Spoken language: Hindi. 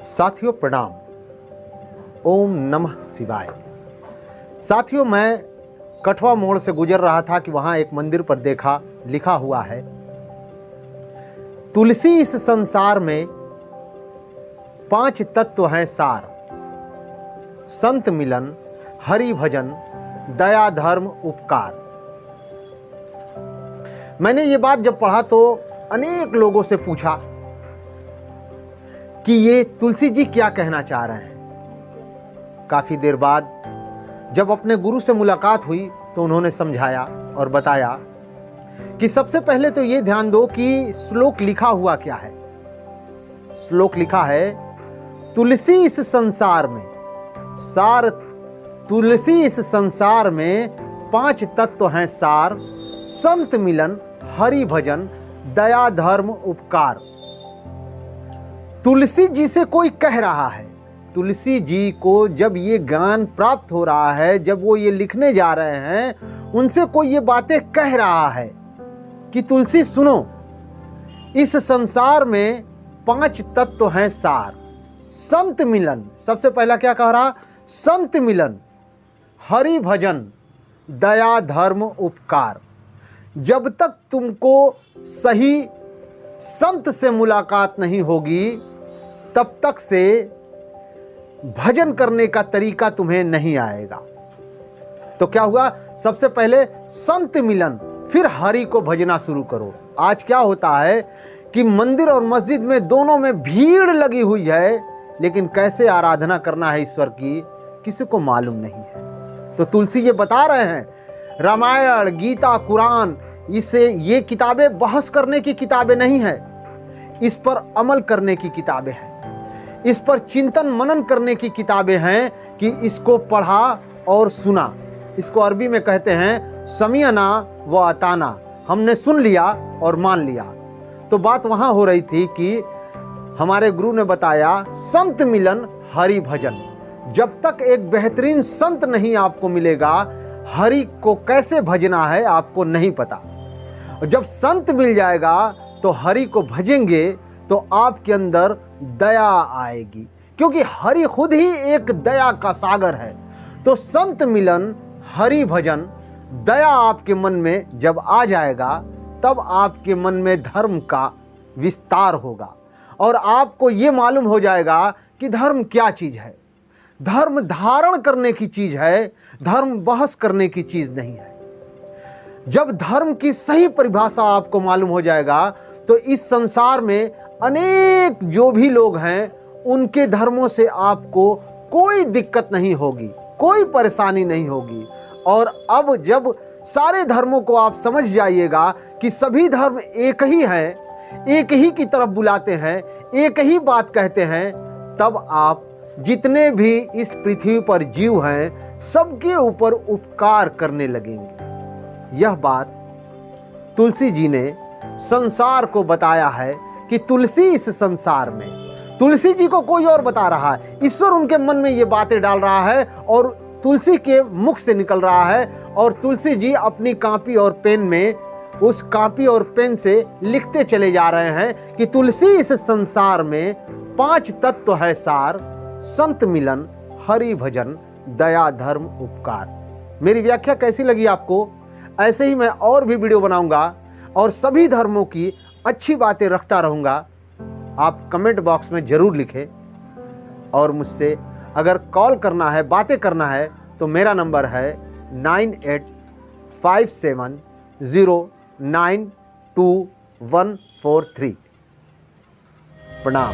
साथियों प्रणाम। ओम नमः शिवाय। साथियों, मैं कठवा मोड़ से गुजर रहा था कि वहां एक मंदिर पर देखा, लिखा हुआ है, तुलसी इस संसार में 5 तत्व हैं सार, संत मिलन, हरि भजन, दया धर्म उपकार। मैंने ये बात जब पढ़ा तो अनेक लोगों से पूछा कि ये तुलसी जी क्या कहना चाह रहे हैं। काफी देर बाद जब अपने गुरु से मुलाकात हुई तो उन्होंने समझाया और बताया कि सबसे पहले तो ये ध्यान दो कि श्लोक लिखा हुआ क्या है। श्लोक लिखा है, तुलसी इस संसार में सार, तुलसी इस संसार में 5 तत्व हैं सार, संत मिलन, हरि भजन, दया धर्म उपकार। तुलसी जी से कोई कह रहा है, तुलसी जी को जब ये ज्ञान प्राप्त हो रहा है, जब वो ये लिखने जा रहे हैं, उनसे कोई ये बातें कह रहा है कि तुलसी सुनो, इस संसार में 5 तत्व हैं सार, संत मिलन। सबसे पहला क्या कह रहा? संत मिलन, हरि भजन, दया धर्म उपकार। जब तक तुमको सही संत से मुलाकात नहीं होगी तब तक से भजन करने का तरीका तुम्हें नहीं आएगा। तो क्या हुआ? सबसे पहले संत मिलन, फिर हरि को भजना शुरू करो। आज क्या होता है कि मंदिर और मस्जिद में दोनों में भीड़ लगी हुई है, लेकिन कैसे आराधना करना है ईश्वर की किसी को मालूम नहीं है। तो तुलसी ये बता रहे हैं, रामायण, गीता, कुरान, इसे ये किताबें बहस करने की किताबें नहीं है, इस पर अमल करने की किताबें हैं, इस पर चिंतन मनन करने की किताबें हैं कि इसको पढ़ा और सुना। इसको अरबी में कहते हैं समियना व अताना, हमने सुन लिया और मान लिया। तो बात वहां हो रही थी कि हमारे गुरु ने बताया संत मिलन, हरि भजन। जब तक एक बेहतरीन संत नहीं आपको मिलेगा, हरि को कैसे भजना है आपको नहीं पता। जब संत मिल जाएगा तो हरि को भजेंगे तो आपके अंदर दया आएगी, क्योंकि हरि खुद ही एक दया का सागर है। तो संत मिलन, हरि भजन, दया आपके मन में जब आ जाएगा तब आपके मन में धर्म का विस्तार होगा और आपको ये मालूम हो जाएगा कि धर्म क्या चीज है। धर्म धारण करने की चीज है, धर्म बहस करने की चीज नहीं है। जब धर्म की सही परिभाषा आपको मालूम हो जाएगा तो इस संसार में अनेक जो भी लोग हैं उनके धर्मों से आपको कोई दिक्कत नहीं होगी, कोई परेशानी नहीं होगी। और अब जब सारे धर्मों को आप समझ जाइएगा कि सभी धर्म एक ही हैं, एक ही की तरफ बुलाते हैं, एक ही बात कहते हैं, तब आप जितने भी इस पृथ्वी पर जीव हैं सबके ऊपर उपकार करने लगेंगे। यह बात तुलसी जी ने संसार को बताया है कि तुलसी इस संसार में, तुलसी जी को कोई और बता रहा है, ईश्वर उनके मन में ये बातें डाल रहा है और तुलसी के मुख से निकल रहा है। और तुलसी जी अपनी कॉपी और पेन में उस कॉपी और पेन से लिखते चले जा रहे हैं कि तुलसी इस संसार में 5 तत्व है सार, संत मिलन, हरि भजन, दया धर्म उपकार। मेरी व्याख्या कैसी लगी आपको? ऐसे ही मैं और भी वीडियो बनाऊंगा और सभी धर्मों की अच्छी बातें रखता रहूंगा। आप कमेंट बॉक्स में जरूर लिखें और मुझसे अगर कॉल करना है, बातें करना है तो मेरा नंबर है 9857092143। प्रणाम।